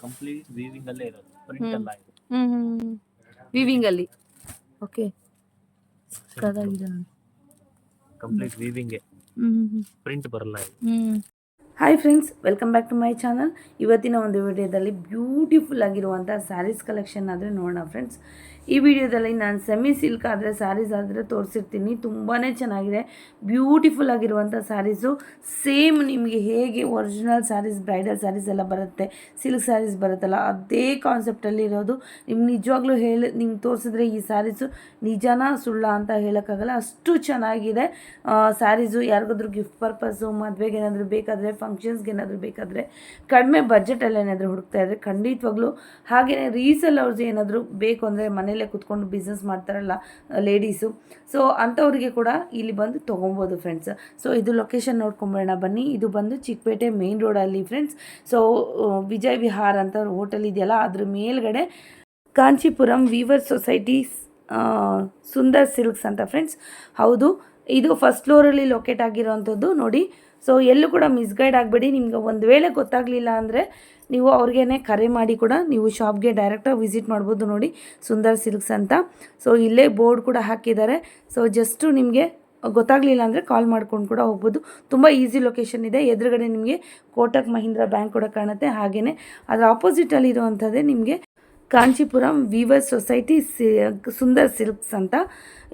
Complete weaving ಅಲ್ಲೇ ಇರೋದು, print ಹ್ಮ್ ಅಲ್ಲ ಇದು. ವಿವಿಂಗ್ ಅಲ್ಲಿ. ಓಕೆ, ಸಕ್ಕತ್ತಾಗಿದೆ ನೋಡಿ. ಕಂಪ್ಲೀಟ್ ವೀವಿಂಗ್, ಹ್ಮ್ ಪ್ರಿಂಟ್ ಬರಲ್ಲ ಇದು. Hmm hi friends, welcome back to my channel. ಇವತ್ತಿನ ಒಂದು ವಿಡಿಯೋದಲ್ಲಿ ಬ್ಯೂಟಿಫುಲ್ ಆಗಿರುವಂಥ ಸ್ಯಾರೀಸ್ ಕಲೆಕ್ಷನ್ ಆದರೆ ನೋಡೋಣ ಫ್ರೆಂಡ್ಸ್. ಈ ವಿಡಿಯೋದಲ್ಲಿ ನಾನು ಸೆಮಿ ಸಿಲ್ಕ್ ಆದರೆ ಸ್ಯಾರೀಸ್ ಆದರೆ ತೋರಿಸಿರ್ತೀನಿ. ತುಂಬಾ ಚೆನ್ನಾಗಿದೆ, ಬ್ಯೂಟಿಫುಲ್ ಆಗಿರುವಂಥ ಸ್ಯಾರೀಸು. ಸೇಮ್ ನಿಮಗೆ ಹೇಗೆ ಒರಿಜಿನಲ್ ಸ್ಯಾರೀಸ್, ಬ್ರೈಡಲ್ ಸ್ಯಾರೀಸ್ ಎಲ್ಲ ಬರುತ್ತೆ, ಸಿಲ್ಕ್ ಸ್ಯಾರೀಸ್ ಬರುತ್ತಲ್ಲ, ಅದೇ ಕಾನ್ಸೆಪ್ಟಲ್ಲಿ ಇರೋದು. ನಿಮ್ಗೆ ನಿಜವಾಗ್ಲೂ ನಿಮ್ಗೆ ತೋರಿಸಿದ್ರೆ ಈ ಸ್ಯಾರೀಸು ನಿಜನಾ ಸುಳ್ಳ ಅಂತ ಹೇಳೋಕ್ಕಾಗಲ್ಲ, ಅಷ್ಟು ಚೆನ್ನಾಗಿದೆ ಸ್ಯಾರೀಸು. ಯಾರಿಗಾದ್ರೂ ಗಿಫ್ಟ್ ಪರ್ಪಸ್ಸು, ಮದುವೆಗೆ ಏನಾದರೂ ಬೇಕಾದರೆ, ಫಂಕ್ಷನ್ಸ್ಗೆ ಏನಾದರೂ ಬೇಕಾದರೆ, ಕಡಿಮೆ ಬಜೆಟಲ್ಲಿ ಏನಾದರೂ ಹುಡುಕ್ತಾ ಇದ್ದರೆ ಖಂಡಿತವಾಗ್ಲೂ, ಹಾಗೆಯೇ ರೀಸೆಲ್ಲರ್ಸ್ ಏನಾದರೂ ಬೇಕು ಅಂದರೆ ಮನೆಯಲ್ಲೇ ಕೂತ್ಕೊಂಡು ಬಿಸ್ನೆಸ್ ಮಾಡ್ತಾರಲ್ಲ ಲೇಡೀಸು, ಸೊ ಅಂಥವ್ರಿಗೆ ಕೂಡ ಇಲ್ಲಿ ಬಂದು ತೊಗೊಬೋದು ಫ್ರೆಂಡ್ಸ್. ಸೊ ಇದು ಲೊಕೇಶನ್ ನೋಡ್ಕೊಂಬರೋಣ ಬನ್ನಿ. ಇದು ಬಂದು ಚಿಕ್ಕಪೇಟೆ ಮೇನ್ ರೋಡಲ್ಲಿ ಫ್ರೆಂಡ್ಸ್. ಸೊ ವಿಜಯ್ ವಿಹಾರ್ ಅಂತ ಹೋಟೆಲ್ ಇದೆಯಲ್ಲ, ಅದ್ರ ಮೇಲ್ಗಡೆ Kanchipuram Weaver society Sundar silks ಅಂತ ಫ್ರೆಂಡ್ಸ್. ಹೌದು, ಇದು ಫಸ್ಟ್ ಫ್ಲೋರಲ್ಲಿ ಲೊಕೇಟ್ ಆಗಿರೋವಂಥದ್ದು ನೋಡಿ. ಸೊ ಎಲ್ಲೂ ಕೂಡ ಮಿಸ್ಗೈಡ್ ಆಗಬೇಡಿ. ನಿಮ್ಗೆ ಒಂದು ವೇಳೆ ಗೊತ್ತಾಗಲಿಲ್ಲ ಅಂದರೆ ನೀವು ಅವ್ರಿಗೇ ಕರೆ ಮಾಡಿ ಕೂಡ ನೀವು ಶಾಪ್ಗೆ ಡೈರೆಕ್ಟಾಗಿ ವಿಸಿಟ್ ಮಾಡ್ಬೋದು ನೋಡಿ, ಸುಂದರ್ ಸಿಲ್ಕ್ಸ್ ಅಂತ. ಸೊ ಇಲ್ಲೇ ಬೋರ್ಡ್ ಕೂಡ ಹಾಕಿದ್ದಾರೆ. ಸೊ ಜಸ್ಟು ನಿಮಗೆ ಗೊತ್ತಾಗಲಿಲ್ಲ ಅಂದರೆ ಕಾಲ್ ಮಾಡ್ಕೊಂಡು ಕೂಡ ಹೋಗ್ಬೋದು. ತುಂಬ ಈಸಿ ಲೊಕೇಶನ್ ಇದೆ. ಎದುರುಗಡೆ ನಿಮಗೆ ಕೋಟಕ್ ಮಹೀಂದ್ರಾ ಬ್ಯಾಂಕ್ ಕೂಡ ಕಾಣುತ್ತೆ. ಹಾಗೆಯೇ ಅದರ ಆಪೋಸಿಟಲ್ಲಿ ಇರುವಂಥದ್ದೇ ನಿಮಗೆ Kanchipuram Weaver society Sundar silks ಅಂತ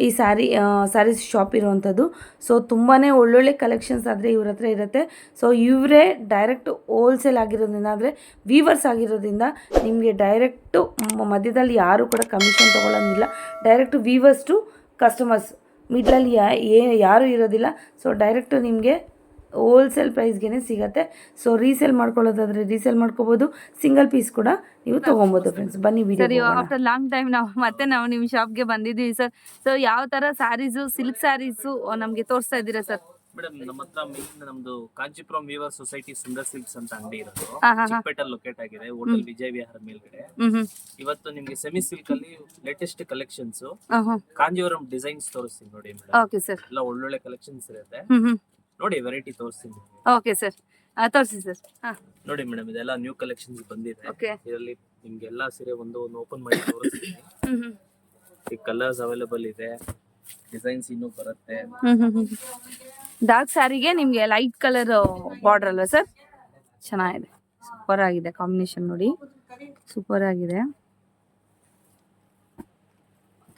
ಈ ಸ್ಯಾರೀಸ್ ಶಾಪ್ ಇರುವಂಥದ್ದು. ಸೊ ತುಂಬಾ ಒಳ್ಳೊಳ್ಳೆ ಕಲೆಕ್ಷನ್ಸ್ ಆದರೆ ಇವ್ರ ಹತ್ರ ಇರುತ್ತೆ. ಸೊ ಇವರೇ ಡೈರೆಕ್ಟ್ ಹೋಲ್ಸೇಲ್ ಆಗಿರೋದ್ರಿಂದ, ಅಂದರೆ ವೀವರ್ಸ್ ಆಗಿರೋದ್ರಿಂದ ನಿಮಗೆ ಡೈರೆಕ್ಟು ಮಧ್ಯದಲ್ಲಿ ಯಾರೂ ಕೂಡ ಕಮಿಷನ್ ತೊಗೊಳ್ಳೋಂಗಿಲ್ಲ. ಡೈರೆಕ್ಟು ವೀವರ್ಸ್ ಟು ಕಸ್ಟಮರ್ಸ್, ಮಿಡ್ಲಲ್ಲಿ ಯಾರೂ ಇರೋದಿಲ್ಲ. ಸೊ ಡೈರೆಕ್ಟು ನಿಮಗೆ ಹೋಲ್ಸೇಲ್ ಪ್ರೈಸ್ಗೆ ಸಿಗುತ್ತೆ. ಸೊ ರೀಸೇಲ್ ಮಾಡ್ಕೊಳ್ಳೋದಾದರೆ ರೀಸೇಲ್ ಮಾಡ್ಕೋಬೋದು, ಸಿಂಗಲ್ ಪೀಸ್ ಕೂಡ ನೀವು ತೊಗೊಬೋದು ಫ್ರೆಂಡ್ಸ್. ಬನ್ನಿ ವಿಡಿಯೋ. ಆಫ್ಟರ್ ಲಾಂಗ್ ಟೈಮ್ ನಾವು ನಿಮ್ಮ ಶಾಪ್ಗೆ ಬಂದಿದ್ದೀವಿ ಸರ್. ಸೊ ಯಾವ ಥರ ಸ್ಯಾರೀಸು, ಸಿಲ್ಕ್ ಸ್ಯಾರೀಸು ನಮಗೆ ತೋರಿಸ್ತಾ ಇದ್ದೀರಾ ಸರ್? ಮೇಡಮ್, ನಮ್ಮ ಹತ್ರ ಮೇನ್ ನಮ್ದು Kanchipuram Weaver society Sundar silks ಅಂತ ಅಂಗಡಿ ಇರೋದು, ಚಿಕ್ಕಪೇಟೆ ಲೊಕೇಟ್ ಆಗಿದೆ, ಹೋಟೆಲ್ ವಿಜಯ್ ವಿಹಾರ ಮೇಲ್ಗಡೆ. ಇವತ್ತು ನಿಮ್ಗೆ ಸೆಮಿ ಸಿಲ್ಕ್ ಅಲ್ಲಿ ಲೇಟೆಸ್ಟ್ ಕಲೆಕ್ಷನ್ಸ್, ಕಾಂಜೀವರಂ ಡಿಸೈನ್ಸ್ ತೋರಿಸ್ತೀನಿ ನೋಡಿ ಮೇಡಮ್. Okay sir. ಎಲ್ಲ ಒಳ್ಳೊಳ್ಳೆ ಕಲೆಕ್ಷನ್ಸ್ ಇರುತ್ತೆ ನೋಡಿ, ವೆರೈಟಿ ತೋರಿಸ್ತೀನಿ. ಓಕೆ ಸರ್, ತೋರಿಸಿ ಸರ್. ನೋಡಿ ಮೇಡಮ್, ಇದೆಲ್ಲ ನ್ಯೂ ಕಲೆಕ್ಷನ್ಸ್ ಬಂದಿದೆ. ಇದರಲ್ಲಿ ನಿಮ್ಗೆ ಎಲ್ಲಾ ಸೀರೆ ಒಂದು ಓಪನ್ ಮಾಡಿ ತೋರಿಸ್ತೀನಿ. ಈ ಕಲರ್ಸ್ ಅವೈಲೇಬಲ್ ಇದೆ, ಡಿಸೈನ್ಸ್ ಇನ್ನೂ ಬರುತ್ತೆ. ಡಾರ್ಕ್ ಸ್ಯಾರಿಗೆ ನಿಮಗೆ ಲೈಟ್ ಕಲರ್ ಬಾರ್ಡರ್ ಅಲ್ವಾ ಸರ್? ಚೆನ್ನಾಗಿದೆ, ಸೂಪರ್ ಆಗಿದೆ ಕಾಂಬಿನೇಷನ್ ನೋಡಿ, ಸೂಪರ್ ಆಗಿದೆ,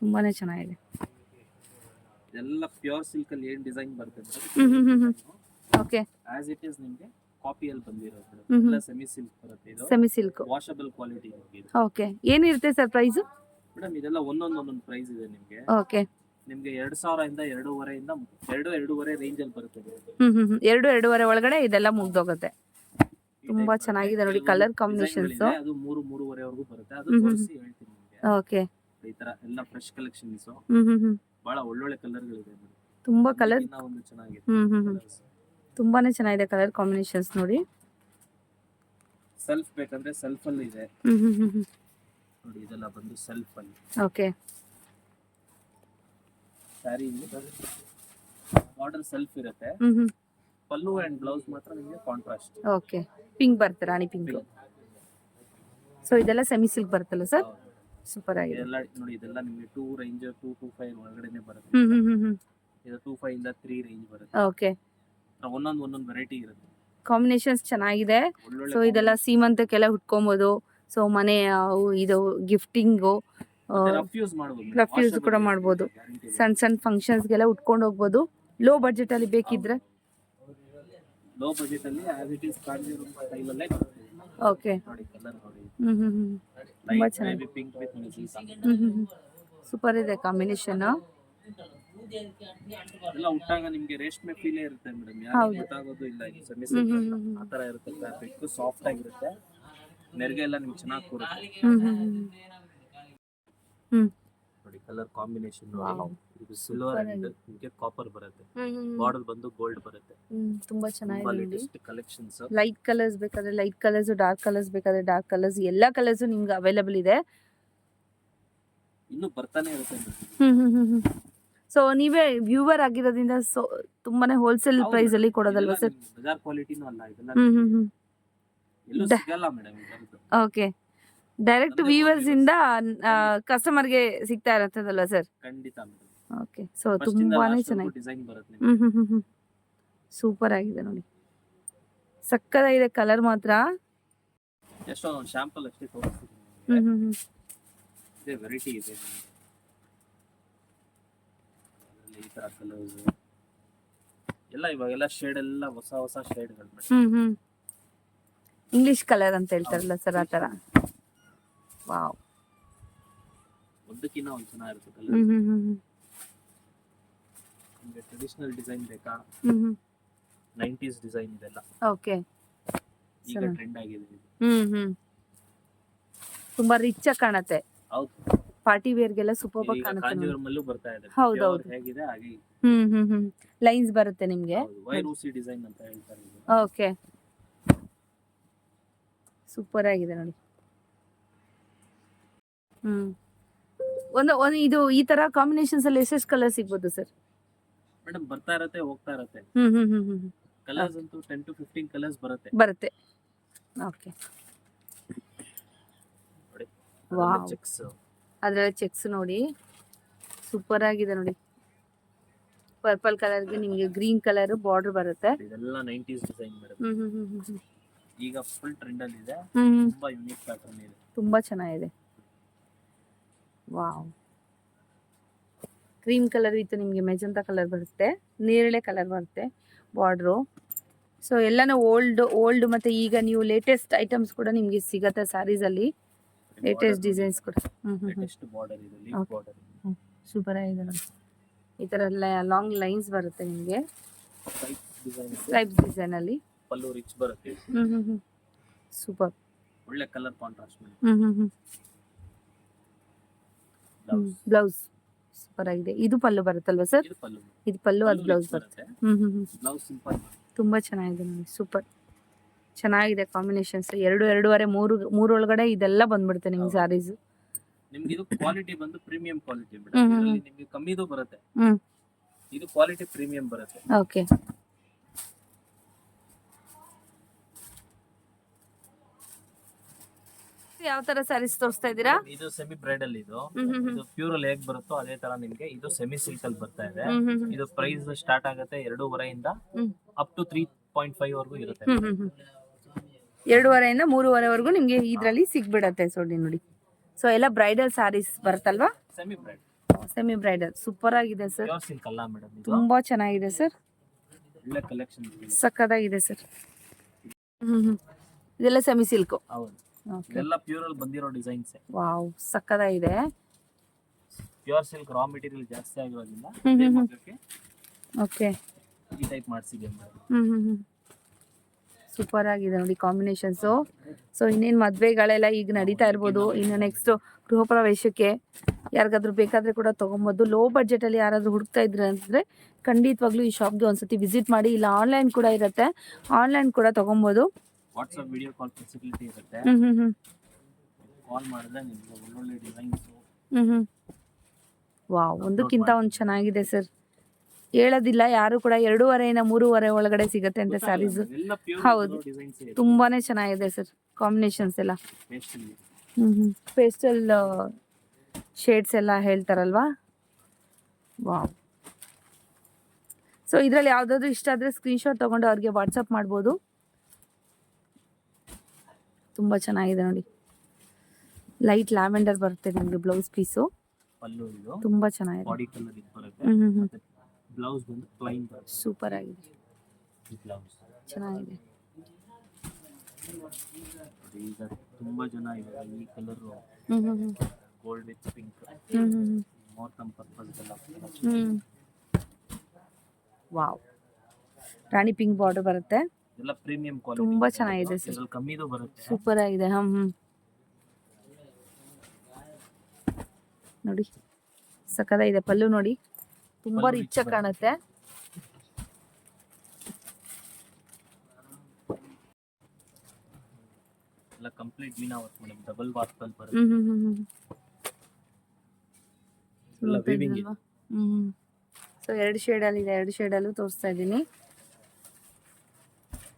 ತುಂಬಾನೇ ಚೆನ್ನಾಗಿದೆ. ಎಲ್ಲ ಪ್ಯೂರ್ ಸಿಲ್ಕ್ ಅಲ್ಲಿ ಏನ್ ಡಿಸೈನ್ ಬರುತ್ತೆ ಓಕೆ, ಆಸ್ ಇಟ್ ಇಸ್ ನಿಮಗೆ ಕಾಪಿ ಅಲ್ಲಿ ಬಂದಿರೋದು. ಎಲ್ಲ ಸೆಮಿ ಸಿಲ್ಕ್ ಬರುತ್ತೆ, ಇದು semi silk, washable quality. Okay, ಏನಿರುತ್ತೆ ಸರ್ ಪ್ರೈಸ್? ಮೇಡಮ್ ಇದೆಲ್ಲ ಒಂದೊಂದು ಪ್ರೈಸ್ ಇದೆ ನಿಮಗೆ. ಓಕೆ, ನಿಮಗೆ 2000 ಇಂದ 2.5 ರೇಂಜ್ ಅಲ್ಲಿ ಬರುತ್ತೆ. 2.5 ಒಳಗಡೆ ಇದೆಲ್ಲ ಮುಗ್ದೋಗುತ್ತೆ. ತುಂಬಾ ಚೆನ್ನಾಗಿದೆ ನೋಡಿ ಕಲರ್ ಕಾಂಬಿನೇಷನ್ಸ್. ಅದು 3.5 ವರೆಗೂ ಬರುತ್ತೆ, ಅದು ತೋರಿಸಿ ಹೇಳ್ತೀನಿ ನಿಮಗೆ. ಓಕೆ, ಈ ತರ ಎಲ್ಲ ಫ್ರೆಶ್ ಕಲೆಕ್ಷನ್ಸ್, ಬಹಳ ಒಳ್ಳೊಳ್ಳೆ ಕಲರ್ಗಳಿದೆ. ತುಂಬಾ ಕಲರ್ ಒಂದು ಚೆನ್ನಾಗಿದೆ, ತುಂಬಾನೇ ಚೆನ್ನಾಗಿದೆ ಕಲರ್ ಕಾಂಬಿನೇಷನ್ಸ್ ನೋಡಿ. ಸೆಲ್ಫ್ ಬೇಕಂದ್ರೆ ಸೆಲ್ಫ್ ಅಲ್ಲಿ ಇದೆ ನೋಡಿ, ಇದೆಲ್ಲ ಬಂದು ಸೆಲ್ಫ್ ಅಲ್ಲಿ. ಓಕೆ, ಸ್ಯಾರಿ ಬಾರ್ಡರ್ ಸೆಲ್ಫ್ ಇರುತ್ತೆ, ಪಲ್ಲು ಅಂಡ್ ಬ್ಲೌಸ್ ಮಾತ್ರ ನಿಮಗೆ ಕಾಂಟ್ರಾಸ್ಟ್. ಓಕೆ, ಪಿಂಕ್ ಬರುತ್ತೆ, ರಾಣಿ ಪಿಂಕ್. ಸೊ ಇದೆಲ್ಲ ಸೆಮಿ ಸಿಲ್ಕ್ ಬರುತ್ತಲ್ಲ ಸರ್? ಸೂಪರ್ ಆಗಿದೆ. ಇದೆಲ್ಲ ನೋಡಿ, ಇದೆಲ್ಲ ನಿಮಗೆ 2 ರೇಂಜ್ 225 ಒಳಗಡೆನೆ ಬರುತ್ತೆ. ಇದು 25 ಇಂದ 3 ರೇಂಜ್ ಬರುತ್ತೆ. ಓಕೆ, ಒಂದೊಂದು ವೆರೈಟಿ ಇರುತ್ತೆ, ಕಾಂಬಿನೇಷನ್ಸ್ ಚೆನ್ನಾಗಿದೆ. ಸೊ ಇದೆಲ್ಲ ಸೀಮಂತಕ್ಕೆಲ್ಲ ಉಟ್ಕೊಬೋದು. ಸೊ ಮನೆ ಇದು ಗಿಫ್ಟಿಂಗು, ರಫ್ ಯೂಸ್ ಕೂಡ ಮಾಡ್ಬೋದು. ಸಣ್ಣ ಫಂಕ್ಷನ್ಸ್ಗೆಲ್ಲ ಉಟ್ಕೊಂಡು ಹೋಗ್ಬೋದು. ಲೋ ಬಜೆಟ್ ಅಲ್ಲಿ ಬೇಕಿದ್ರೆ, ಲೋ ಬಜೆಟ್ ಅಲ್ಲಿ as it is Kanjeevaram style ಅಲ್ಲೇ. ಓಕೆ, ನೋಡಿ ಕಲರ್ ನೋಡಿ, ತುಂಬಾ ಚೆನ್ನಾಗಿದೆ, ಪಿಂಕ್ ವಿತ್ ಮಿಕ್ಸ್. ಸೂಪರ್ ಇದೆ ಕಾಂಬಿನೇಷನ್. ಎಲ್ಲ ಉಟ್ಟಾಗ ನಿಮಗೆ ರೇಷ್ಮೆ ಫೀಲ್ ಇರುತ್ತೆ ಮೇಡಮ್, ಯಾರು ಗೊತ್ತಾಗೋದು ಇಲ್ಲ. ಇದು ಸೆಮಿ ಸಿಲ್ಕ್ ಆ ತರ ಇರುತ್ತೆ, ಫ್ಯಾಬ್ರಿಕ್ ಸಾಫ್ಟ್ ಆಗಿರುತ್ತೆ, ನೆರಿಗೆ ಎಲ್ಲ ನಿಮ್ಗೆ ಚೆನ್ನಾಗಿ ಕೂರುತ್ತೆ. ನೋಡಿ ಕಲರ್ ಕಾಂಬಿನೇಷನ್, ಇದು ಸಿಲ್ವರ್ ಅಂಡ್ ನಿಮಗೆ ಕಾಪರ್ ಬರುತ್ತೆ, ಬಾರ್ಡರ್ ಬಂದು ಗೋಲ್ಡ್ ಬರುತ್ತೆ. ತುಂಬಾ ಚೆನ್ನಾಗಿದೆ ಲೇಟೆಸ್ಟ್ ಕಲೆಕ್ಷನ್ಸ್. ಲೈಟ್ ಕಲರ್ಸ್ ಬೇಕಾದ್ರೆ ಲೈಟ್ ಕಲರ್ಸ್, ಡಾರ್ಕ್ ಕಲರ್ಸ್ ಬೇಕಾದ್ರೆ ಡಾರ್ಕ್ ಕಲರ್ಸ್, ಎಲ್ಲಾ ಕಲರ್ಸ್ ನಿಮ್ಗೆ ಅವೈಲೇಬಲ್ ಇದೆ. ಇನ್ನು ಬರ್ತಾನೆ ಇರುತ್ತೆ. ಸೊ ನೀವೇ ವ್ಯೂವರ್ ಆಗಿರೋದ್ರಿಂದ ತುಂಬಾನೇ ಹೋಲ್ಸೇಲ್ ಪ್ರೈಸ್ ಅಲ್ಲಿ ಕೊಡೋದಲ್ವಾ ಸರ್? ಬಜಾರ್ ಕ್ವಾಲಿಟಿನೂ ಅಲ್ಲ ಇದೆಲ್ಲ. ಎಲ್ಲೂ ಸಿಗಲ್ಲ ಮೇಡಮ್ ಇದರದ್ದು. ಓಕೆ, ಡೈರೆಕ್ಟ್ ವೀವರ್ಸ್ ಇಂದ ಕಸ್ಟಮರ್ಗೆ ಸಿಗ್ತಾ ಇರತ್ತದಲ್ವಾ ಸರ್? ಖಂಡಿತ ಮೇಡಮ್. ಓಕೆ, ಸೊ ತುಂಬಾನೇ ಚೆನ್ನಾಗಿ ಡಿಸೈನ್ ಬರುತ್ತೆ ನಿಮ್ಗೆ. ಸೂಪರ್ ಆಗಿದೆ ನೋಡಿ, ಸಕ್ಕತ್ತಾಗಿದೆ ಕಲರ್ ಮಾತ್ರ. ಎಷ್ಟೋ ಒಂದು ಶಾಂಪಲ್ ಅಷ್ಟೇ ತೋರಿಸ್ತೀನಿ ಹ್ಮ್ ನಿಮ್ಗೆ. ಹ್ಮ್ ಹ್ಮ್ ಇದೇ ವೆರೈಟಿ ಇದೆ ನಿಮ್ಗೆ. ಅದ್ರಲ್ಲಿ ಈ ತರ ಕಲರ್ಸ್ ಎಲ್ಲ ಇವಾಗೆಲ್ಲ ಶೇಡ್ ಎಲ್ಲ ಹೊಸ ಹೊಸ ಶೇಡ್ಗಳು ಮೇಡಮ್. ಹ್ಮ್ ಇಂಗ್ಲಿಷ್ ಕಲರ್ ಅಂತ ಹೇಳ್ತಾರಲ್ಲ ಸರ್, ಆ ತರ. ವಾವ್. ಒಂದಕ್ಕಿಂತ ಒಂದು ಚೆನ್ನಾಗಿರುತ್ತೆ ಕಲರ್. ಹ್ಮ್ ಹ್ಮ್ ಹ್ಮ್ ನಿಮ್ಗೆ ಟ್ರೆಡಿಷನಲ್ ಡಿಸೈನ್ ಬೇಕಾ? ಹ್ಮ್ 90s ಡಿಸೈನ್ ಇದೆಲ್ಲ ಓಕೆ. ಈಗ ಟ್ರೆಂಡ್ ಆಗಿದೆ ಇದು. ಹ್ಮ್ ತುಂಬಾ ರಿಚ್ ಆಗಿ ಕಾಣತ್ತೆ, ಹೌದು. ಪಾರ್ಟಿ ವೇರ್ಗೆಲ್ಲ ಸೂಪರ್ ಆಗಿ ಈಗ ಕಾಣುತ್ತೆ ನೋಡಿ. ಕಾಂಜೀವರಮಲ್ಲೂ ಬರ್ತಾ ಇದೆ. ಹೌದು, Pure ಹೌದು. ಹೇಗಿದೆ ಹಾಗೆ ಹ್ಮ್ ಲೈನ್ಸ್ ಬರುತ್ತೆ ನಿಮ್ಗೆ. ವೈರೂಸಿ ಡಿಸೈನ್ ಅಂತ ಹೇಳ್ತಾರೆ ಇದು. ಓಕೆ, ಸೂಪರ್ ಆಗಿದೆ ನೋಡಿ. ಒಂದು ಇದು ಈ ತರ ಕಾಂಬಿನೇಷನ್ಸ್ ಅಲ್ಲಿ ಎಷ್ಟೆಷ್ಟು ಕಲರ್ ಸಿಗ್ಬೋದು ಸರ್? ಮೇಡಮ್ ಬರ್ತಾ ಇರತ್ತೆ ಹೋಗ್ತಾ ಇರತ್ತೆ. ಹ್ಮ್ ಕಲರ್ಸ್ ಅಂತೂ 10 to 15 ಕಲರ್ಸ್ ಬರುತ್ತೆ. ಓಕೆ. ನೋಡಿ ವಾವ್, ಚೆಕ್ಸ್. ಅದ್ರಲ್ಲಿ ಚೆಕ್ಸ್ ನೋಡಿ, ಸೂಪರ್ ಆಗಿದೆ ನೋಡಿ. ಪರ್ಪಲ್ ಕಲರ್ಗೆ ನಿಮಗೆ ಗ್ರೀನ್ ಕಲರ್ ಬಾರ್ಡರ್ ಬರುತ್ತೆ. ಇದೆಲ್ಲ 90s ಡಿಸೈನ್ ಮೇಡಮ್. ಹ್ಮ್ ಈಗ ಫುಲ್ ಟ್ರೆಂಡ್ ಅಲ್ಲಿ ಇದೆ. ಹ್ಮ್ ತುಂಬಾ ಯೂನಿಕ್ ಪ್ಯಾಟರ್ನ್ ಇದೆ. ತುಂಬಾ ಚೆನ್ನಾಗಿದೆ. ವಾವ್, ಕ್ರೀಮ್ ಕಲರ್ ಇತ್ತು, ನಿಮಗೆ ಮೆಜಂತಾ ಕಲರ್ ಬರುತ್ತೆ, ನೇರಳೆ ಕಲರ್ ಬರುತ್ತೆ ಬಾರ್ಡ್ರು. ಸೊ ಎಲ್ಲಾನು ಓಲ್ಡ್ ಮತ್ತೆ ಈಗ ನೀವು ಲೇಟೆಸ್ಟ್ ಐಟಮ್ಸ್ ಕೂಡ ನಿಮಗೆ ಸಿಗತ್ತೆ ಸ್ಯಾರೀಸ್ ಅಲ್ಲಿ, ಲೇಟೆಸ್ಟ್ ಡಿಸೈನ್ಸ್ ಕೂಡ. ಲೇಟೆಸ್ಟ್ ಬಾರ್ಡರ್ ಇದೆ, ಲೀಫ್ ಬಾರ್ಡರ್. ಸೂಪರ್ ಆಗಿದೆ ನೋಡಿ. ಈ ತರ ಲಾಂಗ್ ಲೈನ್ಸ್ ಬರುತ್ತೆ ನಿಮಗೆ, ಡಿಸೈನ್ ಸ್ಟ್ರೈಪ್ಸ್ ಡಿಸೈನ್ ಅಲ್ಲಿ. ಪಲ್ಲು ರಿಚ್ ಬರುತ್ತೆ. ಸೂಪರ್. ಒಳ್ಳೆ ಕಲರ್ ಕಾಂಟ್ರಾಸ್ಟ್ ಮಾಡಿ. ಬ್ಲೌಸ್ ಸೂಪರ್ ಆಗಿದೆ. ಇದು ಪಲ್ಲು ಬರುತ್ತಲ್ವಾ ಸರ್? ಇದು ಪಲ್ಲು, ಅದು ಬ್ಲೌಸ್ ಬರುತ್ತೆ. Blouse simple. ತುಂಬಾ ಚೆನ್ನಾಗಿದೆ ನೋಡಿ, ಸೂಪರ್ ಚೆನ್ನಾಗಿದೆ ಕಾಂಬಿನೇಷನ್ಸ್. 2.5 3 ಒಳಗಡೆ ಇದೆಲ್ಲ ಬಂದ್ಬಿಡುತ್ತೆ ನಿಮ್ಗೆ ಸ್ಯಾರೀಸ್. ನಿಮ್ಗೆ ಇದು ಕ್ವಾಲಿಟಿ ಬಂದು ಪ್ರೀಮಿಯಂ ಕ್ವಾಲಿಟಿ ಮೇಡಮ್. ಇದರಲ್ಲಿ ನಿಮಗೆ ಕಮ್ಮಿದು ಬರುತ್ತೆ. ಇದು ಕ್ವಾಲಿಟಿ ಪ್ರೀಮಿಯಂ ಬರುತ್ತೆ. ಓಕೆ. ಯಾವ ತರ ಸ್ಯಾರೀಸ್ ತೋರಿಸ್ತಾ ಇದ್ದೀರಾ? ಇದು ಸೆಮಿ ಬ್ರೈಡಲ್. ಇದು ಪ್ಯೂರ್ ಅಲ್ಲಿ ಹೇಗ್ ಬರುತ್ತೋ ಅದೇ ತರ ನಿಮ್ಗೆ ಇದು ಸೆಮಿ ಸಿಲ್ಕ್ ಅಲ್ಲಿ ಬರ್ತಾ ಇದೆ. ಇದು ಪ್ರೈಸ್ ಸ್ಟಾರ್ಟ್ ಆಗುತ್ತೆ 2.5 ಇಂದ ಅಪ್ ಟು 3.5 ವರೆಗೂ ಇರುತ್ತೆ. 2.5 ಇಂದ 3.5 ವರೆಗೂ ನಿಮ್ಗೆ ಇದ್ರಲ್ಲಿ ಸಿಗ್ಬಿಡತ್ತೆ. ನೋಡಿ, ಸೊ ಎಲ್ಲ ಬ್ರೈಡಲ್ ಸ್ಯಾರೀಸ್ ಬರುತ್ತಲ್ವಾ? ಸೆಮಿ ಬ್ರೈಡಲ್ ಸೂಪರ್ ಆಗಿದೆ ಸರ್. ಪ್ಯೂರ್ ಸಿಲ್ಕ್ ಅಲ್ಲ ಮೇಡಮ್, ತುಂಬಾ ಚೆನ್ನಾಗಿದೆ ಸರ್, ಒಳ್ಳೆ ಕಲೆಕ್ಷನ್ ಸಕ್ಕತ್ತಾಗಿದೆ ಸರ್. ಇದೆಲ್ಲ ಸೆಮಿ ಸಿಲ್ಕ್. ಹೌದು, ಎಲ್ಲ ಪ್ಯೂರ್ ಅಲ್ಲಿ ಬಂದಿರೋ ಡಿಸೈನ್ಸ್. ವಾವ್, ಸಕ್ಕತ್ತಾಗಿದೆ. ಪ್ಯೂರ್ ಸಿಲ್ಕ್ ರಾ ಮೆಟೀರಿಯಲ್ ಜಾಸ್ತಿ ಆಗಿರೋದ್ರಿಂದ ಓಕೆ ಈ ಟೈಪ್ ಮಾಡಿಸಿದೆ ಮೇಡಮ್. ಸೂಪರ್ ಆಗಿದೆ ನೋಡಿ ಕಾಂಬಿನೇಷನ್ಸು. ಸೊ ಇನ್ನೇನು ಮದುವೆಗಳೆಲ್ಲ ಈಗ ನಡೀತಾ ಇರ್ಬೋದು. ಇನ್ನು ನೆಕ್ಸ್ಟ್ ಗೃಹ ಪ್ರವೇಶಕ್ಕೆ ಯಾರಿಗಾದ್ರೂ ಬೇಕಾದರೆ ಕೂಡ ತೊಗೊಬೋದು. ಲೋ ಬಡ್ಜೆಟಲ್ಲಿ ಯಾರಾದರೂ ಹುಡುಕ್ತಾ ಇದ್ರೆ ಅಂದರೆ ಖಂಡಿತವಾಗ್ಲೂ ಈ ಶಾಪ್ಗೆ ಒಂದ್ಸತಿ ವಿಸಿಟ್ ಮಾಡಿ. ಇಲ್ಲ ಆನ್ಲೈನ್ ಕೂಡ ಇರುತ್ತೆ, ಆನ್ಲೈನ್ ಕೂಡ ತೊಗೊಬೋದು. ವಾಟ್ಸ್ಆಪ್ ವಿಡಿಯೋ ಕಾಲ್ ಫೆಸಿಲಿಟಿ ಇರುತ್ತೆ. ಕಾಲ್ ಮಾಡಿದ್ರೆ ನಿಮಗೆ ಒಳ್ಳೊಳ್ಳೆ ಡಿಸೈನ್ಸ್. ವಾವ್, ಒಂದಕ್ಕಿಂತ ಒಂದು ಚೆನ್ನಾಗಿದೆ ಸರ್. ಹೇಳೋದಿಲ್ಲ ಯಾರು ಕೂಡ. 2.5 ಇಂದ 3.5 ಒಳಗಡೆ ಸಿಗುತ್ತೆ ಅಂತ ಸ್ಯಾರೀಸ್. ಹೌದು, ತುಂಬಾನೇ ಚೆನ್ನಾಗಿದೆ ಸರ್ ಕಾಂಬಿನೇಷನ್ಸ್ ಎಲ್ಲ. ಪೇಸ್ಟಲ್ ಶೇಡ್ಸ್ ಎಲ್ಲ ಹೇಳ್ತಾರಲ್ವಾ? ವಾವ್. ಸೊ ಇದರಲ್ಲಿ ಯಾವುದಾದ್ರೂ ಇಷ್ಟ ಆದರೆ ಸ್ಕ್ರೀನ್ಶಾಟ್ ತೊಗೊಂಡು ಅವ್ರಿಗೆ ವಾಟ್ಸಪ್ ಮಾಡ್ಬೋದು. ತುಂಬ ಚೆನ್ನಾಗಿದೆ ನೋಡಿ. ಲೈಟ್ ಲ್ಯಾವೆಂಡರ್ ಬರುತ್ತೆ ನಿಮಗೆ ಬ್ಲೌಸ್ ಪೀಸು. ಪಲ್ಲು ಇದು ತುಂಬ ಚೆನ್ನಾಗಿದೆ. ಬಾಡಿ ಕಲರ್ ಇದು ಬರುತ್ತೆ. ಬ್ಲೌಸ್ ಬಂದು ಪ್ಲೈನ್ ಬರುತ್ತೆ. ಸೂಪರ್ ಆಗಿದೆ, ಬ್ಲೌಸ್ ಚೆನ್ನಾಗಿದೆ. ಈಗ ತುಂಬಾ ಜನ ಇವಾಗ ಈ ಕಲರ್ ಗೋಲ್ಡ್ ವಿತ್ ಪಿಂಕ್, ಮೋಟಮ್ ಪರ್ಪಸ್ ಎಲ್ಲ. ವಾವ್, ರಾಣಿ ಪಿಂಕ್ ಬಾರ್ಡರ್ ಬರುತ್ತೆ. ಎಲ್ಲ ಪ್ರೀಮಿಯಂ ಕ್ವಾಲಿಟಿ, ತುಂಬಾ ಚೆನ್ನಾಗಿದೆ ಸರ್. ಇದ್ರಲ್ಲಿ ಕಮ್ಮಿದು ಬರುತ್ತೆ. ಸೂಪರ್ ಆಗಿದೆ. ನೋಡಿ ಸಕ್ಕತ್ತಾಗಿದೆ. ಪಲ್ಲು ನೋಡಿ ತುಂಬಾ ರಿಚ್ ಆಗಿ ಕಾಣುತ್ತೆ. ಎಲ್ಲ ಕಂಪ್ಲೀಟ್ ಮೀನಾ ವರ್ಕ್ ಮೇಡಮ್. ಡಬಲ್ ವರ್ಕ್ ಅಲ್ಲಿ ಬರುತ್ತೆ. ಎಲ್ಲ ವೀವಿಂಗ್ ಇದೆ. ಸೊ 2 ಶೇಡಲ್ಲಿ ಇದೆ, 2 ಶೇಡಲ್ಲೂ ತೋರಿಸ್ತಾ ಇದ್ದೀನಿ.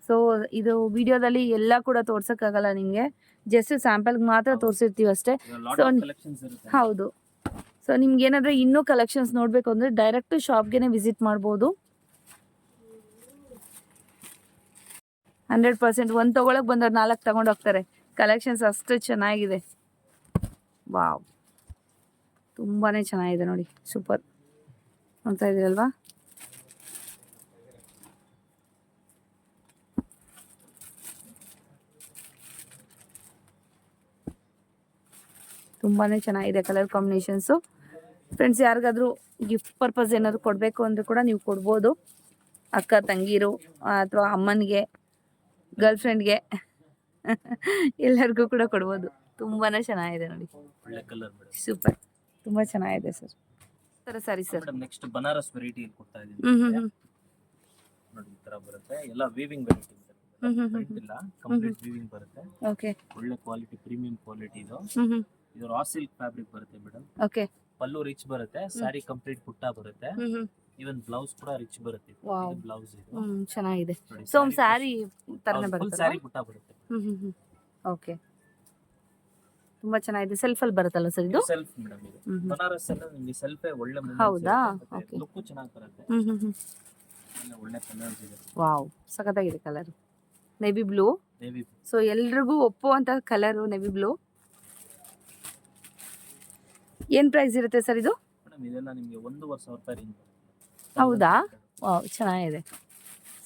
ಸೊ ಇದು ವಿಡಿಯೋದಲ್ಲಿ ಎಲ್ಲ ಕೂಡ ತೋರ್ಸೋಕ್ಕಾಗಲ್ಲ ನಿಮಗೆ, ಜಸ್ಟ್ ಸ್ಯಾಂಪಲ್ಗೆ ಮಾತ್ರ ತೋರಿಸಿರ್ತೀವಿ ಅಷ್ಟೇ. ಲಾಟ್ So, ಆಫ್ ಕಲೆಕ್ಷನ್ಸ್ ಇರುತ್ತೆ. ಹೌದು. ಸೊ ನಿಮ್ಗೆ ಏನಾದರೂ ಇನ್ನೂ ಕಲೆಕ್ಷನ್ಸ್ ನೋಡಬೇಕು ಅಂದರೆ ಡೈರೆಕ್ಟ್ ಶಾಪ್ಗೆ ವಿಸಿಟ್ ಮಾಡ್ಬೋದು. 100% ಒಂದು ತೊಗೊಳಕ್ಕೆ ಬಂದವ್ರು 4 ತಗೊಂಡು ಹೋಗ್ತಾರೆ. ಕಲೆಕ್ಷನ್ಸ್ ಅಷ್ಟು ಚೆನ್ನಾಗಿದೆ. ವಾವ್, ತುಂಬಾ ಚೆನ್ನಾಗಿದೆ ನೋಡಿ, ಸೂಪರ್. ನೋಡ್ತಾ ಇದ್ದೀರಲ್ವಾ? ತುಂಬಾ ಚೆನ್ನಾಗಿದೆ ಕಲರ್ ಕಾಂಬಿನೇಷನ್ಸು. ಫ್ರೆಂಡ್ಸ್, ಯಾರಿಗಾದರೂ ಗಿಫ್ಟ್ ಪರ್ಪಸ್ ಏನಾದರೂ ಕೊಡಬೇಕು ಅಂದರೆ ಕೂಡ ನೀವು ಕೊಡ್ಬೋದು. ಅಕ್ಕ ತಂಗಿರು ಅಥವಾ ಅಮ್ಮನಿಗೆ, ಗರ್ಲ್ ಫ್ರೆಂಡ್ಗೆ ಎಲ್ಲರಿಗೂ ಕೂಡ ಕೊಡ್ಬೋದು. ತುಂಬಾ ಚೆನ್ನಾಗಿದೆ ನೋಡಿ, ಒಳ್ಳೆ ಕಲರ್ ಮೇಡಮ್. ಸೂಪರ್, ತುಂಬ ಚೆನ್ನಾಗಿದೆ ಸರ್. ಸರಿ sir. Madam next Banaras variety ಕೊಡ್ತಾ ಇದ್ದೀನಿ. ಹ್ಮ್. ನೋಡಿ ಈ ತರ ಬರುತ್ತೆ, ಎಲ್ಲ ವೀವಿಂಗ್ ವೆರೈಟಿ ಇಲ್ಲ, ಕಂಪ್ಲೀಟ್ ವೀವಿಂಗ್ ಬರುತ್ತೆ. ಓಕೆ. ಒಳ್ಳೆ ಕ್ವಾಲಿಟಿ, ಪ್ರೀಮಿಯಂ ಕ್ವಾಲಿಟಿ ಇದು. ಇದು ರಾ ಸಿಲ್ಕ್ ಫ್ಯಾಬ್ರಿಕ್ ಬರುತ್ತೆ ಮೇಡಮ್. ಓಕೆ. ಪಲ್ಲು ರಿಚ್ ಬರುತ್ತೆ, ಸ್ಯಾರಿ ಕಂಪ್ಲೀಟ್ ಬುಟ್ಟ ಬರುತ್ತೆ, ಇವನ್ ಬ್ಲೌಸ್ ಕೂಡ ರಿಚ್ ಬರುತ್ತೆ. ಇದು ಬ್ಲೌಸ್ ಇದು ಚೆನ್ನಾಗಿದೆ. ಸೊ ಸ್ಯಾರಿ ತರನೇ ಬರುತ್ತೆ, ಸ್ಯಾರಿ ಬುಟ್ಟ ಬರುತ್ತೆ. ಓಕೆ, ತುಂಬಾ ಚೆನ್ನಾಗಿದೆ. ಸೆಲ್ಫ್ ಅಲ್ಲಿ ಬರುತ್ತಲ್ಲ ಸರ್ ಇದು? ಸೆಲ್ಫ್ ಮೇಡಮ್ ಇದು. ಬನಾರಸ್ ಎಲ್ಲ ನಿಮಗೆ ಸೆಲ್ಫ್ ಒಳ್ಳೆ ಹೌದಾ? ಓಕೆ. ಲುಕ್ ಚೆನ್ನಾಗಿ ಬರುತ್ತೆ. ಒಳ್ಳೆ ಕಲರ್ಸ್ ಇದೆ. ವಾವ್, ಸಖತ್ತಾಗಿದೆ colour. Navy blue. Navy. So ಎಲ್ರಿಗೂ ಒಪ್ಪುವಂತ ಕಲರ್ ನೇವಿ ಬ್ಲೂ. ಏನ್ ಪ್ರೈಸ್ ಇರುತ್ತೆ ಸರ್ ಇದು? ಮೇಡಮ್ ಇದೆಲ್ಲ ನಿಮಗೆ 1,500 ರೂಪಾಯಿ ರೇಂಜ್. ಹೌದಾ? ವಾವ್, ಚೆನ್ನಾಗಿದೆ.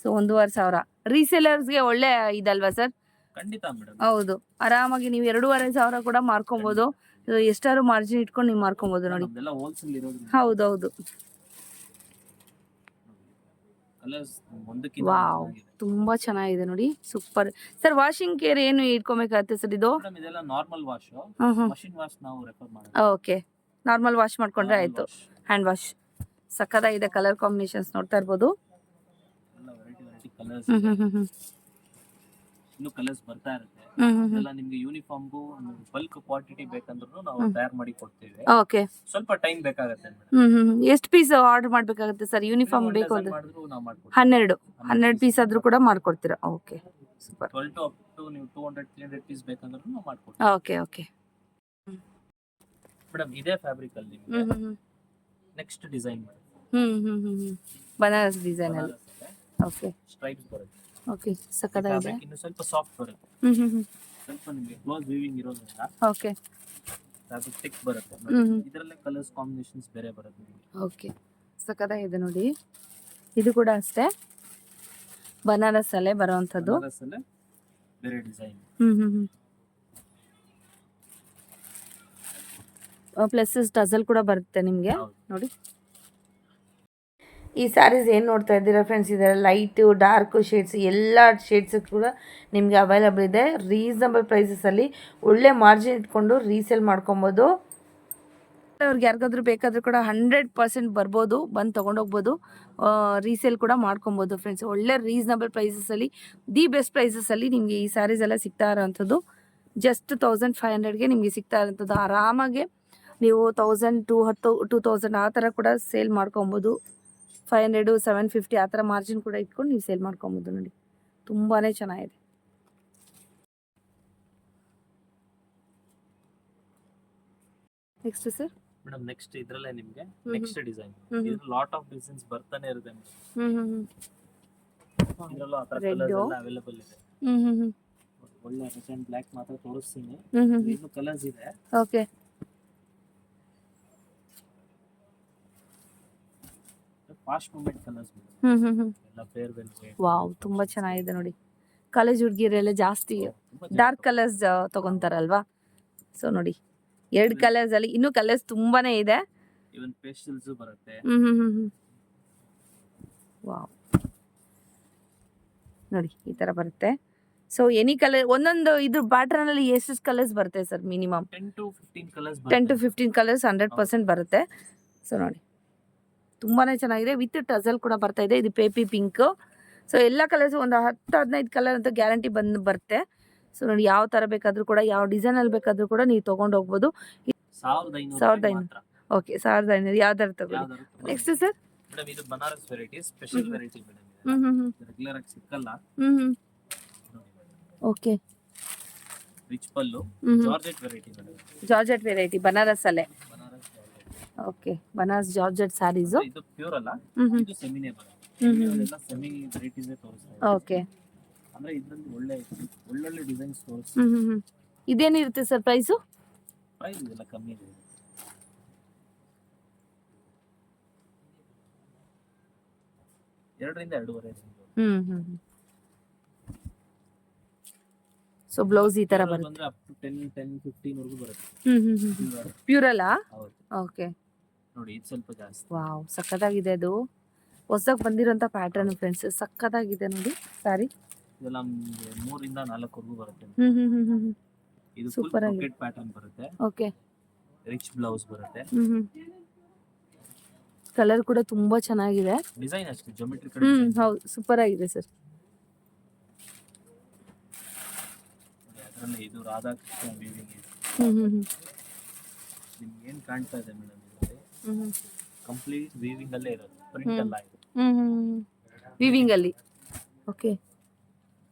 ಸೊ 1,500 ರೀಸೇಲರ್ಸ್ಗೆ ಒಳ್ಳೆ ಇದಲ್ವಾ ಸರ್? ಖಂಡಿತ ಮೇಡಮ್. ಹೌದು, ಆರಾಮಾಗಿ ನೀವು 2,500 ಕೂಡ ಮಾರ್ಕೊಬಹುದು. ಎಷ್ಟಾದ್ರು ಮಾರ್ಜಿನ್ ಇಟ್ಕೊಂಡು ನೀವು ಮಾರ್ಕೊಬಹುದು ನೋಡಿ. ಇದೆಲ್ಲ ಹೋಲ್ಸೇಲ್ ಇರೋದು. ಹೌದೌದು. ಕಲರ್ಸ್ ಒಂದಕ್ಕಿಂತ ವಾವ್, ತುಂಬಾ ಚೆನ್ನಾಗಿದೆ ನೋಡಿ, ಸೂಪರ್. ಸರ್, ವಾಷಿಂಗ್ ಕೇರ್ ಏನು ಇಟ್ಕೊಬೇಕಾಗುತ್ತೆ ಸರ್ ಇದು? ಮೇಡಮ್ ಇದೆಲ್ಲ ನಾರ್ಮಲ್ ವಾಶ್, ಮಷಿನ್ ವಾಶ್ ನಾವು ರೆಫರ್ ಮಾಡೋದು. ಓಕೆ, ನಾರ್ಮಲ್ ವಾಶ್ ಮಾಡ್ಕೊಂಡ್ರೆ ಆಯ್ತು. Hand wash. ಸಕ್ಕತ್ತಾಗಿದೆ ಕಲರ್ ಕಾಂಬಿನೇಷನ್ಸ್, ನೋಡ್ತಾ ಇರ್ಬೋದು. ಎಲ್ಲ ವೆರೈಟಿ ಕಲರ್ಸ್. ಇನ್ನು ಕಲರ್ಸ್ ಬರ್ತಾ ಇರುತ್ತೆ. ಎಲ್ಲ ನಿಮ್ಗೆ ಯೂನಿಫಾರ್ಮ್ಗೂ ಬಲ್ಕ್ ಕ್ವಾಂಟಿಟಿ ಬೇಕಂದ್ರೂ ನಾವು ತಯಾರು ಮಾಡಿ ಕೊಡ್ತೀವಿ. ಓಕೆ. ಸ್ವಲ್ಪ ಟೈಮ್ ಬೇಕಾಗುತ್ತೆ ಮೇಡಮ್. ಎಷ್ಟು ಪೀಸ್ ಆರ್ಡರ್ ಮಾಡ್ಬೇಕಾಗುತ್ತೆ ಸರ್ ಯೂನಿಫಾರ್ಮ್ ಬೇಕು ಅಂದ್ರೆ? ಮಾಡಿದ್ರು ನಾವು ಮಾಡ್ಕೊಡ್ತೀವಿ. 12 ಪೀಸ್ ಆದ್ರೂ ಕೂಡ ಮಾಡ್ಕೊಡ್ತೀರಾ? Okay, super. 12 to up to ನೀವು 200-300 ಪೀಸ್ ಬೇಕಂದ್ರೂ ನಾವು ಮಾಡ್ಕೊಡ್ತೀವಿ. Okay okay. ಮೇಡಮ್ ಇದೇ ಫ್ಯಾಬ್ರಿಕ್ ಅಲ್ಲಿ ನಿಮಗೆ next design madam. Banaras design ಅಲ್ಲಿ. ಓಕೆ. ಸ್ಟ್ರೈಪ್ಸ್ ಬರುತ್ತೆ. ಓಕೆ, ಸಕ್ಕತ್ತಾಗಿದೆ. ಇನ್ನು ಸ್ವಲ್ಪ ಸಾಫ್ಟ್ ಬರುತ್ತೆ. ಸ್ವಲ್ಪ ನಿಮಗೆ ಕ್ಲೋಸ್ ವೀವಿಂಗ್ ಇರೋದ್ರಿಂದ ಓಕೆ, ಫ್ಯಾಬ್ರಿಕ್ ಥಿಕ್ ಬರುತ್ತೆ. ಇದರಲ್ಲೇ ಕಲರ್ಸ್ ಕಾಂಬಿನೇಷನ್ಸ್ ಬೇರೆ ಬರುತ್ತೆ. ಓಕೆ, ಸಕ್ಕತ್ತಾಗಿದೆ ನೋಡಿ. ಇದು ಕೂಡ ಅಷ್ಟೇ ಬನಾರಸ್ ಅಲ್ಲೇ ಬರುವಂತದ್ದು. ಬನಾರಸ್ ಅಲ್ಲೇ ಬೇರೆ ಡಿಸೈನ್. ಪ್ಲಸ್ ಟಸಲ್ ಕೂಡ ಬರುತ್ತೆ ನಿಮಗೆ ನೋಡಿ. ಈ ಸ್ಯಾರೀಸ್ ಏನು ನೋಡ್ತಾ ಇದ್ದೀರಾ ಫ್ರೆಂಡ್ಸ್, ಇದರ ಲೈಟು ಡಾರ್ಕು ಶೇಡ್ಸ್ ಎಲ್ಲ ಶೇಡ್ಸ್ ಕೂಡ ನಿಮಗೆ ಅವೈಲಬಲ್ ಇದೆ. ರೀಸನಬಲ್ ಪ್ರೈಸಸಲ್ಲಿ ಒಳ್ಳೆ ಮಾರ್ಜಿನ್ ಇಟ್ಕೊಂಡು ರೀಸೇಲ್ ಮಾಡ್ಕೊಬೋದು. ಅವ್ರಿಗೆ ಯಾರಿಗಾದ್ರೂ ಬೇಕಾದರೂ ಕೂಡ 100% ಬರ್ಬೋದು, ಬಂದು ತೊಗೊಂಡೋಗ್ಬೋದು, ರೀಸೇಲ್ ಕೂಡ ಮಾಡ್ಕೊಬೋದು ಫ್ರೆಂಡ್ಸ್. ಒಳ್ಳೆ ರೀಸನಬಲ್ ಪ್ರೈಸಸಲ್ಲಿ, ದಿ ಬೆಸ್ಟ್ ಪ್ರೈಸಸಲ್ಲಿ ನಿಮಗೆ ಈ ಸ್ಯಾರೀಸ್ ಎಲ್ಲ ಸಿಗ್ತಾ ಇರೋವಂಥದ್ದು. ಜಸ್ಟ್ 1,500ಗೆ ನಿಮಗೆ ಸಿಗ್ತಾ ಇರೋಂಥದ್ದು. ಆರಾಮಾಗಿ ನೀವು 1,200 ಆ ಥರ ಕೂಡ ಸೇಲ್ ಮಾಡ್ಕೊಬೋದು. 500, 750 ಆ ಥರ ಮಾರ್ಜಿನ್ ಕೂಡ ಇಟ್ಕೊಂಡು ನೀವು ಸೇಲ್ ಮಾಡ್ಕೊಬೋದು ನೋಡಿ. ತುಂಬಾ ಚೆನ್ನಾಗಿದೆ. Next sir? ಮೇಡಮ್ ನೆಕ್ಸ್ಟ್ ಇದರಲ್ಲೇ ನಿಮಗೆ ನೆಕ್ಸ್ಟ್ ಡಿಸೈನ್. ಇದು ಲಾಟ್ ಆಫ್ ಡಿಸೈನ್ಸ್ ಬರ್ತಾನೆ ಇರುತ್ತೆ. ಇದರಲ್ಲೂ ಆ ಥರ ಕಲರ್ಸ್ ಎಲ್ಲ ಅವೈಲೇಬಲ್ ಇದೆ. ಒಳ್ಳೆ ರೆಡ್ ಅಂಡ್ ಬ್ಲಾಕ್ ಮಾತ್ರ ತೋರಿಸ್ತೀನಿ. ಇನ್ನು ಕಲರ್ಸ್ ಇದೆ. ಓಕೆ. ಫಾಸ್ಟ್ ಮೂವ್ಮೆಂಟ್ ಕಲರ್ಸ್ ಎಲ್ಲ ಫೇರ್ ವೆಲ್. ವಾವ್, ತುಂಬಾ ಚೆನ್ನಾಗಿದೆ ನೋಡಿ. ಕಾಲೇಜ್ ಹುಡುಗಿಯರೆಲ್ಲ ಜಾಸ್ತಿ ಡಾರ್ಕ್ ಕಲರ್ಸ್ ತಗೊಂತಾರಲ್ವಾ? ಸೊ ನೋಡಿ, 2 ಕಲರ್ಸ್ ಅಲ್ಲಿ ಇನ್ನೂ ಕಲರ್ಸ್ ತುಂಬಾನೇ ಇದೆ. ಇವನ್ ಪೇಸ್ಟಲ್ಸ್ ಬರುತ್ತೆ. ವಾವ್, ನೋಡಿ ಈ ತರ ಬರುತ್ತೆ. ಸೊ ಎನಿ ಕಲರ್ ಒಂದೊಂದು ಇದ್ರ ಪ್ಯಾಟರ್ನ್ ಅಲ್ಲಿ ಎಷ್ಟು ಕಲರ್ಸ್ ಬರುತ್ತೆ sir? Minimum 10 to 15 colours. 10 to 15 colours 100% ಬರುತ್ತೆ. ಸೊ ನೋಡಿ, ತುಂಬಾನೇ ಚೆನ್ನಾಗಿದೆ. ವಿತ್ ಟಸಲ್ ಕೂಡ ಬರ್ತಾ ಇದೆ. ಇದು ಪೇಪಿ ಪಿಂಕ್. ಸೊ ಎಲ್ಲ ಕಲರ್ಸ್ ಒಂದು 10-15 ಕಲರ್ ಅಂತ ಗ್ಯಾರಂಟಿ ಬರುತ್ತೆ. ಸೊ ನೋಡಿ, ಯಾವ ಥರ ಬೇಕಾದರೂ ಕೂಡ, ಯಾವ ಡಿಸೈನಲ್ಲಿ ಬೇಕಾದರೂ ಕೂಡ ನೀವು ತೊಗೊಂಡು ಹೋಗ್ಬೋದು. 1,500. ಓಕೆ, 1,500 ಯಾವ್ದಾರು ತಗೊಳ್ಳಿ. Next sir? ಮೇಡಮ್ ಇದು Banaras variety, special variety madam. Regular ಆಗಿ ಸಿಕ್ಕಲ್ಲ. Okay. Rich pallu, georgette variety madam. Georgette variety Banaras ಅಲ್ಲೇ. Banaras georgette. Okay, Banaras georgette sarees. ಇದು ಪ್ಯೂರ್ ಅಲ್ಲ, ಇದು ಸೆಮಿನೇ ಬರುತ್ತೆ. ಎಲ್ಲ ಸೆಮಿ ವೆರೈಟೀಸ್ ತೋರಿಸ್ತಾ ಇದೆ. ಓಕೆ. ಅಂದ್ರೆ ಇದರಲ್ಲಿ ಒಳ್ಳೊಳ್ಳೆ ಡಿಸೈನ್ಸ್ ತೋರಿಸ್ತಾರೆ. ಇದೇನಿರುತ್ತೆ ಸರ್ ಪ್ರೈಸು? ಪ್ರೈಸ್ ಇದೆಲ್ಲ ಕಮ್ಮಿ ಇದೆ. 2 ರಿಂದ 2.5. ಸೊ ಬ್ಲೌಸ್ ಈ ತರ ಬರುತ್ತೆ. ಬಂದ್ರೆ ಅಪ್ ಟು 10-15 ವರೆಗೂ ಬರುತ್ತೆ. ಪ್ಯೂರ್ ಅಲ್ಲ? ಹೌದು. ಓಕೆ. ನೋಡಿ ಇದು ಸ್ವಲ್ಪ ಜಾಸ್ತಿ. ವಾವ್, ಸಕ್ಕತ್ತಾಗಿದೆ. ಅದು ಹೊಸದಾಗಿ ಬಂದಿರೋಂಥ ಪ್ಯಾಟರ್ನ್ ಫ್ರೆಂಡ್ಸ್, ಸಕ್ಕತ್ತಾಗಿದೆ ನೋಡಿ ಸಾರಿ. ಇದೆಲ್ಲ 3 ರಿಂದ 4 ವರೆಗೂ ಬರುತ್ತೆ. ಇದು ಫುಲ್ ಸೂಪರ್ ಆಗಿದೆ. ಪಾಕೆಟ್ ಪ್ಯಾಟರ್ನ್ ಬರುತ್ತೆ. ಓಕೆ. ರಿಚ್ ಬ್ಲೌಸ್ ಬರುತ್ತೆ. ಕಲರ್ ಕೂಡ ತುಂಬಾ ಚೆನ್ನಾಗಿದೆ. ಡಿಸೈನ್ ಅಷ್ಟೇ ಜಿಯೋಮೆಟ್ರಿಕ್. ಹೌದು, ಸೂಪರ್ ಆಗಿದೆ ಸರ್. ಅದರಲ್ಲಿ ಇದು ರಾಧಾಕೃಷ್ಣ ವೀವಿಂಗ್ ಇದೆ. ನಿಮ್ಗೆ ಏನ್ ಕಾಣ್ತಾ ಇದೆ ಮೇಡಮ್ ಇದರಲ್ಲಿ? ಕಂಪ್ಲೀಟ್ ವೀವಿಂಗ್ ಅಲ್ಲೇ ಇರೋದು, ಪ್ರಿಂಟ್ ಅಲ್ಲ ಇದು. ವೀವಿಂಗ್ ಅಲ್ಲಿ. ಓಕೆ,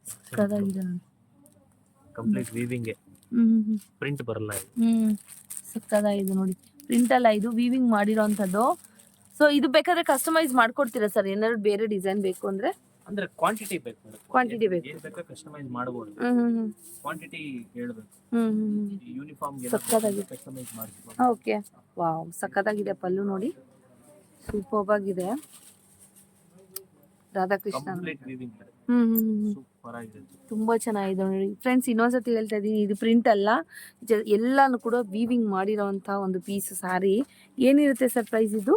ಸಕ್ಕತ್ತಾಗಿದೆ. ಕಂಪ್ಲೀಟ್ ವೀವಿಂಗ್, ಪ್ರಿಂಟ್ ಬರಲ್ಲ ಇದು. ಸಕ್ಕತ್ತಾಗಿದೆ ನೋಡಿ, ಪ್ರಿಂಟ್ ಅಲ್ಲ ಇದು, ವೀವಿಂಗ್ ಮಾಡಿರೋಂಥದ್ದು. ಸೊ ಇದು ಬೇಕಾದ್ರೆ ಕಸ್ಟಮೈಸ್ ಮಾಡ್ಕೊಡ್ತೀರಾ ಸರ್? ಏನಾದ್ರು ಬೇರೆ ಡಿಸೈನ್ ಬೇಕು ಅಂದ್ರೆ? ಅಂದ್ರೆ ಕ್ವಾಂಟಿಟಿ ಬೇಕು ಮೇಡಮ್. ಕ್ವಾಂಟಿಟಿ ಬೇಕು. ಏನ್ ಬೇಕಾ ಕಸ್ಟಮೈಸ್ ಮಾಡಬಹುದು. ಕ್ವಾಂಟಿಟಿ ಹೇಳ್ಬೇಕು. ಯೂನಿಫಾರ್ಮ್ ಗೆ ಕಸ್ಟಮೈಸ್ ಮಾಡ್ತೀವಿ. ಓಕೆ. ವಾವ್, ಸಕ್ಕತ್ತಾಗಿದೆ. ಪಲ್ಲು ನೋಡಿ, ಸೂಪರ್ ಆಗಿದೆ. Radhakrishna complete weaving. ಸೂಪರ್ ಆಗಿದೆ, ತುಂಬಾ ಚೆನ್ನಾಗಿದೆ ನೋಡಿ ಫ್ರೆಂಡ್ಸ್. ಇನ್ನೊಂದ್ಸತಿ ಹೇಳ್ತಾ ಇದೀನಿ, ಇದು ಪ್ರಿಂಟ್ ಅಲ್ಲ, ಎಲ್ಲಾನು ಕೂಡ ವೀವಿಂಗ್ ಮಾಡಿರೋಂಥ ಒಂದು ಪೀಸ್ ಸಾರಿ. ಏನಿರುತ್ತೆ ಸರ್ ಪ್ರೈಸ್ ಇದು?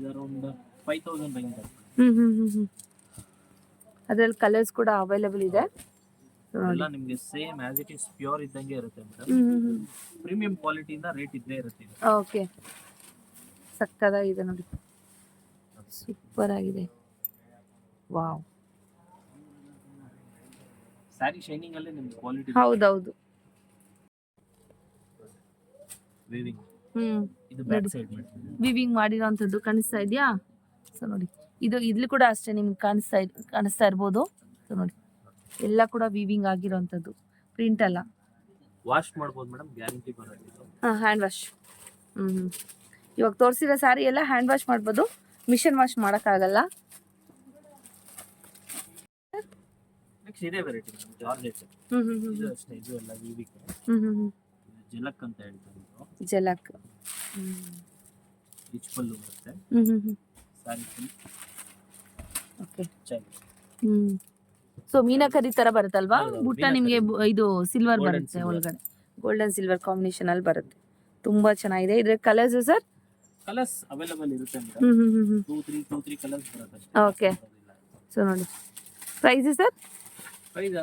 Around 5000 range. ಅದ್ರಲ್ಲಿ ಕಲರ್ಸ್ ಕೂಡ ಅವೈಲೇಬಲ್ ಇದೆ. ಎಲ್ಲ ನಿಮಗೆ same as it is pure ಇದ್ದಂಗೆ ಇರುತ್ತೆ ಮೇಡಮ್. ಪ್ರೀಮಿಯಂ ಕ್ವಾಲಿಟಿ ಇಂದ ರೇಟ್ ಇದ್ದೇ ಇರುತ್ತೆ. ಓಕೆ, ಸಕ್ಕತ್ತಾಗಿದೆ ನೋಡಿ, ಸೂಪರ್ ಆಗಿದೆ. ವಾವ್, ಸ್ಯಾರಿ ಶೈನಿಂಗ್ ಅಲ್ಲಿ ನಿಮಗೆ ಕ್ವಾಲಿಟಿ. ಹೌದೌದು. ವೀವಿಂಗ್. ಇದು ಬ್ಯಾಕ್ ಸೈಡ್ ಮೇಡಮ್. ವೀವಿಂಗ್ ಮಾಡಿರೋಂಥದ್ದು ಕಾಣಿಸ್ತಾ ಇದೆಯಾ? ಸೊ ನೋಡಿ, ಇದು ಇಲ್ಲಿ ಕೂಡ ಅಷ್ಟೇ ನಿಮ್ಗೆ ಕಾಣಿಸ್ತಾ ಇರ್ಬೋದು. ಸೊ ನೋಡಿ, ಎಲ್ಲ ಕೂಡ ವೀವಿಂಗ್ ಆಗಿರೋಂಥದ್ದು, ಪ್ರಿಂಟ್ ಅಲ್ಲ. ವಾಶ್ ಮಾಡ್ಬೋದು ಮೇಡಮ್, ಗ್ಯಾರಂಟಿ ಬರುತ್ತೆ. Hand wash. ಇವಾಗ ತೋರಿಸಿರೋ ಸ್ಯಾರಿ ಎಲ್ಲ ಹ್ಯಾಂಡ್ ವಾಶ್ ಮಾಡ್ಬೋದು, ಮಿಷನ್ ವಾಶ್ ಮಾಡೋಕ್ಕಾಗಲ್ಲ. ನೆಕ್ಸ್ಟ್ ಇದೇ ವೆರೈಟಿ ಮೇಡಮ್, ಜಾರ್ಜೆಟ್. ಇದು ಅಷ್ಟೇ, ಇದು ಎಲ್ಲ ವೀವಿಂಗ್. ಜಲಕ್ ಅಂತ ಹೇಳ್ತಾರೆ. ಜಲಕ್. ರಿಚ್ ಪಲ್ಲು ಬರುತ್ತೆ. ಸ್ಯಾರಿ ಫುಲ್. ಓಕೆ. ಚೆನ್ನಾಗಿ. ಸೊ ಮೀನಾಕರಿ ತರ ಬರುತ್ತಲ್ವಾ ಬುಟ್ಟ, ನಿಮಗೆ ಇದು ಸಿಲ್ವರ್ ಬರುತ್ತೆ ಒಳಗಡೆ, ಗೋಲ್ಡನ್ ಸಿಲ್ವರ್ ಕಾಂಬಿನೇಷನ್ ಅಲ್ಲಿ ಬರುತ್ತೆ. ತುಂಬಾ ಚೆನ್ನಾಗಿದೆ. ಇದ್ರ ಕಲರ್ಸ್ ಸರ್? ಕಲರ್ಸ್ ಅವೈಲೇಬಲ್ ಇರುತ್ತೆ ಮೇಡಮ್. 2-3 ಕಲರ್ಸ್ ಬರುತ್ತೆ ಅಷ್ಟೇ. ಓಕೆ. ಸೊ ನೋಡಿ, price sir? Price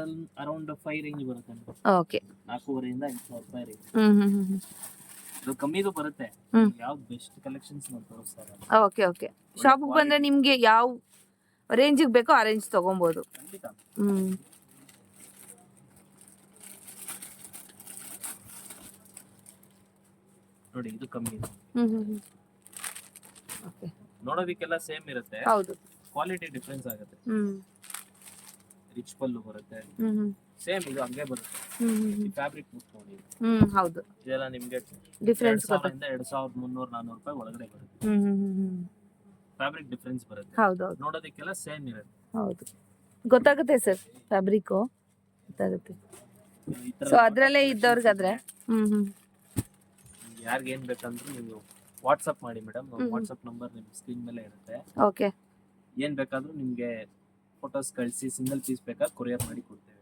around 5 range ಬರುತ್ತೆ ಮೇಡಮ್. ಓಕೆ. 4,500 ರಿಂದ 5,000 ರೇಂಜ್. ಇದು ಕಮ್ಮಿದು ಬರುತ್ತೆ. ಯಾವ್ದು ಬೆಸ್ಟ್ ಕಲೆಕ್ಷನ್ಸ್ ನಾವು ತೋರಿಸ್ತಾರೆ. Okay okay. ಶಾಪಿಗೆ ಬಂದ್ರೆ ನಿಮ್ಗೆ ಯಾವ ರೇಂಜಿಗೆ ಬೇಕೋ ಆ ರೇಂಜ್ ತಗೊಬೋದು. ಖಂಡಿತ. ನೋಡಿ ಇದು ಕಮ್ಮಿ ಇದೆ. ಓಕೆ. ನೋಡೋದಕ್ಕೆಲ್ಲ ಸೇಮ್ ಇರುತ್ತೆ, ಹೌದು, ಕ್ವಾಲಿಟಿ ಡಿಫರೆನ್ಸ್ ಆಗುತ್ತೆ. ರಿಚ್ ಪಲ್ಲು ಬರುತ್ತೆ, ಸೇಮ್ ಇದು ಹಂಗೆ ಬರುತ್ತೆ. ಈ ಫ್ಯಾಬ್ರಿಕ್ ಬುಕ್ ನೋಡಿ. ಹೌದು, ಇದೆಲ್ಲ ನಿಮಗೆ ಡಿಫರೆನ್ಸ್ 2,300-400 ರೂಪಾಯಿ ಒಳಗಡೆ ಬರುತ್ತೆ. ಫ್ಯಾಬ್ರಿಕ್ ಡಿಫರೆನ್ಸ್ ಬರುತ್ತೆ. ಹೌದು, ನೋಡೋದಕ್ಕೆಲ್ಲ ಸೇಮ್ ಇರುತ್ತೆ. ಹೌದು, ಗೊತ್ತಾಗುತ್ತೆ ಸರ್, ಫ್ಯಾಬ್ರಿಕ್ ಗೊತ್ತಾಗುತ್ತೆ. ಸೊ ಅದರಲ್ಲೇ ಇದ್ದವ್ರಿಗಾದ್ರೆ ಯಾರಿಗೆ ಏನ್ ಬೇಕಂದ್ರೂ ನೀವು ವಾಟ್ಸಪ್ ಮಾಡಿ ಮೇಡಮ್. ವಾಟ್ಸಪ್ ನಂಬರ್ ನಿಮ್ಮ ಸ್ಕ್ರೀನ್ ಮೇಲೆ ಇರುತ್ತೆ. ಓಕೆ. ಏನ್ ಬೇಕಾದ್ರೂ ನಿಮ್ಗೆ ಫೋಟೋಸ್ ಕಳಿಸಿ, ಸಿಂಗಲ್ ಪೀಸ್ ಬೇಕಾದ್ರೆ ಕೊರಿಯರ್ ಮಾಡಿ ಕೊಡ್ತೇವೆ.